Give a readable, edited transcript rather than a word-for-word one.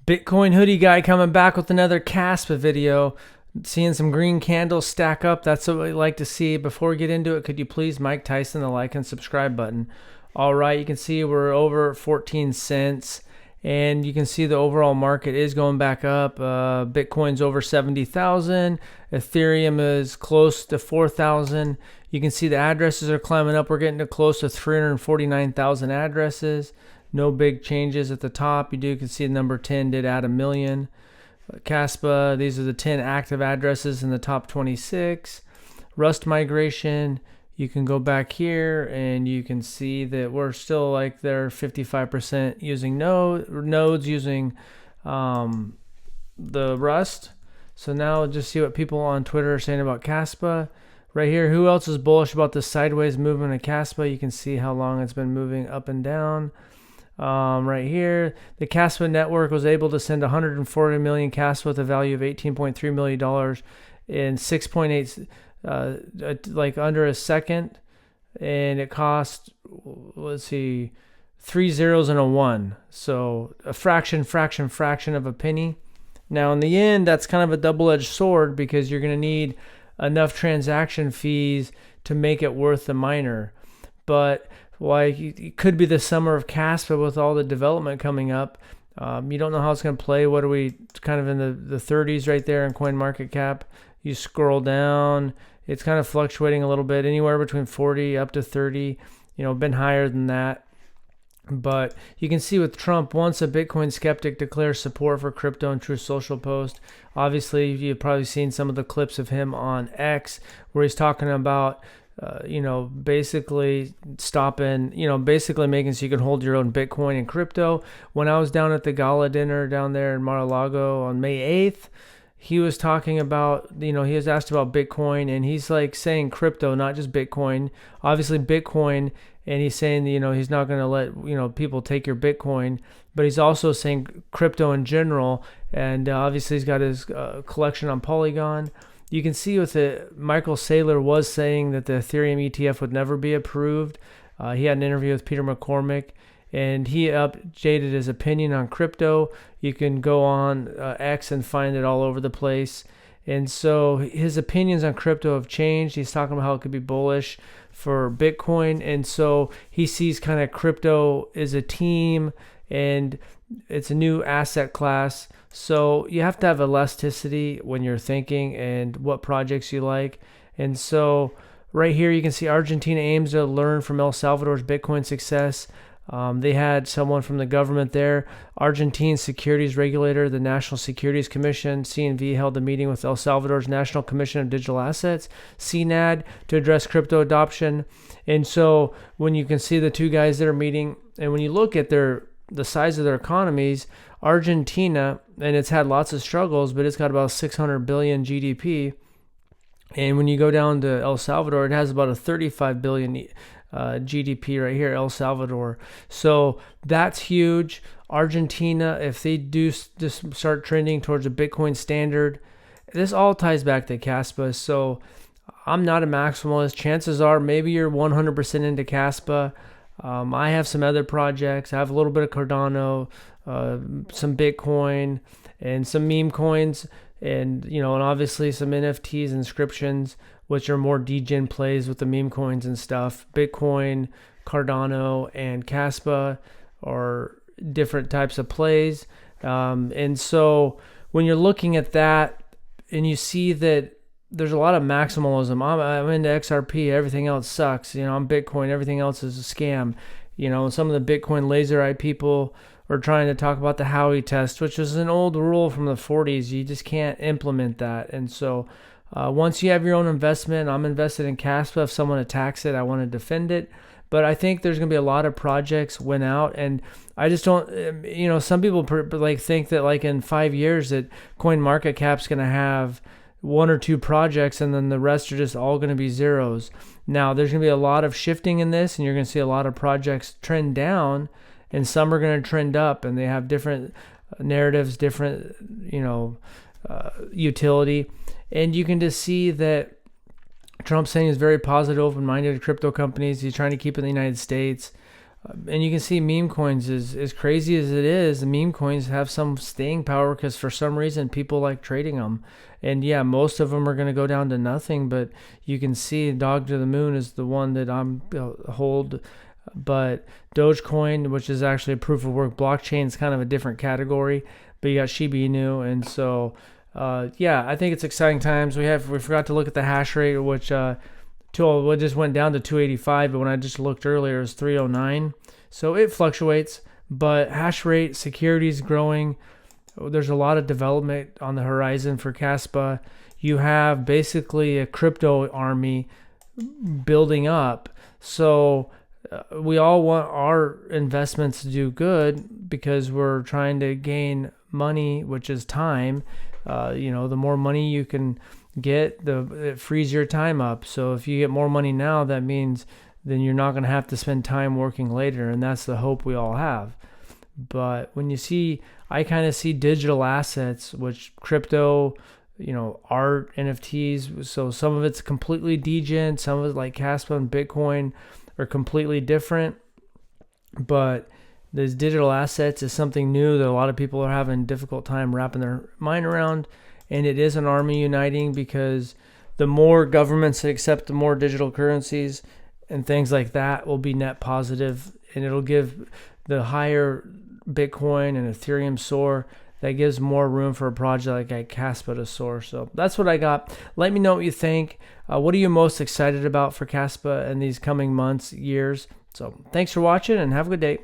Bitcoin hoodie guy coming back with another Kaspa video. Seeing some green candles stack up. That's what we like to see. Before we get into it, could you please Mike Tyson the like and subscribe button? All right, you can see we're over 14 cents. And you can see the overall market is going back up. Bitcoin's over 70,000. Ethereum is close to 4,000. You can see the addresses are climbing up. We're getting to close to 349,000 addresses. No big changes at the top. You can see number 10 did add 1 million. Kaspa, these are the 10 active addresses in the top 26. Rust migration. You can go back here and you can see that we're still like they're 55% using nodes using the Rust. So now just see what people on Twitter are saying about Kaspa. Right here, who else is bullish about the sideways movement of Kaspa? You can see how long it's been moving up and down. Right here, the Kaspa network was able to send 140 million Kaspa with a value of $18.3 million in 6.8 like under a second, and it cost, let's see, 3 zeros and a 1, so a fraction of a penny. Now in the end, that's kind of a double-edged sword, because you're going to need enough transaction fees to make it worth the miner. But like, it could be the summer of Kaspa with all the development coming up. You don't know how it's going to play. What are we, kind of in the 30s right there in coin market cap? You scroll down, it's kind of fluctuating a little bit, anywhere between 40 up to 30, been higher than that. But you can see with Trump, once a Bitcoin skeptic declares support for crypto and Truth Social post, obviously you've probably seen some of the clips of him on X where he's talking about basically stopping, basically making so you can hold your own Bitcoin and crypto. When I was down at the gala dinner down there in Mar-a-Lago on May 8th, he was talking about, he was asked about Bitcoin, and he's like saying crypto, not just Bitcoin. Obviously Bitcoin, and he's saying, he's not going to let, people take your Bitcoin, but he's also saying crypto in general. And obviously he's got his collection on Polygon. You can see with it, Michael Saylor was saying that the Ethereum ETF would never be approved. He had an interview with Peter McCormick, and he updated his opinion on crypto. You can go on X and find it all over the place. And so his opinions on crypto have changed. He's talking about how it could be bullish for Bitcoin. And so he sees kind of crypto as a team, and it's a new asset class. So you have to have elasticity when you're thinking and what projects you like. And so right here you can see Argentina aims to learn from El Salvador's Bitcoin success. They had someone from the government there. Argentine securities regulator, the National Securities Commission, CNV, held a meeting with El Salvador's National Commission of Digital Assets, CNAD, to address crypto adoption. And so when you can see the two guys that are meeting, and when you look at the size of their economies, Argentina, and it's had lots of struggles, but it's got about 600 billion GDP. And when you go down to El Salvador, it has about a 35 billion GDP right here, El Salvador. So that's huge. Argentina, if they do just start trending towards a Bitcoin standard, this all ties back to Kaspa. So I'm not a maximalist. Chances are maybe you're 100% into Kaspa. I have some other projects. I have a little bit of Cardano, some Bitcoin, and some meme coins, and and obviously some NFTs, inscriptions, which are more degen plays with the meme coins and stuff. Bitcoin, Cardano, and Kaspa are different types of plays. And so when you're looking at that and you see that there's a lot of maximalism, I'm into XRP, everything else sucks. I'm Bitcoin, everything else is a scam. Some of the Bitcoin laser eye people are trying to talk about the Howey test, which is an old rule from the 40s. You just can't implement that. And so once you have your own investment, I'm invested in Kaspa. If someone attacks it, I want to defend it. But I think there's going to be a lot of projects win out. And I just don't, some people think that in 5 years that CoinMarketCap's going to have 1 or 2 projects, and then the rest are just all going to be zeros. Now, there's going to be a lot of shifting in this, and you're going to see a lot of projects trend down, and some are going to trend up, and they have different narratives, different, utility. And you can just see that Trump's saying he's very positive, open-minded to crypto companies. He's trying to keep it in the United States. And you can see meme coins, is as crazy as it is, the meme coins have some staying power because for some reason people like trading them. And yeah, most of them are going to go down to nothing, but you can see Dog to the Moon is the one that I'm hold. But Dogecoin, which is actually a proof of work blockchain, is kind of a different category. But you got Shiba Inu, and so yeah, I think it's exciting times. We forgot to look at the hash rate, which it just went down to 285, but when I just looked earlier, it was 309. So it fluctuates, but hash rate, securities growing. There's a lot of development on the horizon for Kaspa. You have basically a crypto army building up. So we all want our investments to do good because we're trying to gain money, which is time. The more money you can get, it frees your time up. So if you get more money now, that means then you're not going to have to spend time working later, and that's the hope we all have. But when I kind of see digital assets, which crypto, art, NFTs. So some of it's completely degen, some of it like Kaspa and Bitcoin are completely different. But these digital assets is something new that a lot of people are having a difficult time wrapping their mind around. And it is an army uniting because the more governments that accept the more digital currencies and things like that will be net positive, and it'll give the higher Bitcoin and Ethereum soar. That gives more room for a project like Kaspa to soar. So that's what I got. Let me know what you think. What are you most excited about for Kaspa in these coming months, years? So thanks for watching and have a good day.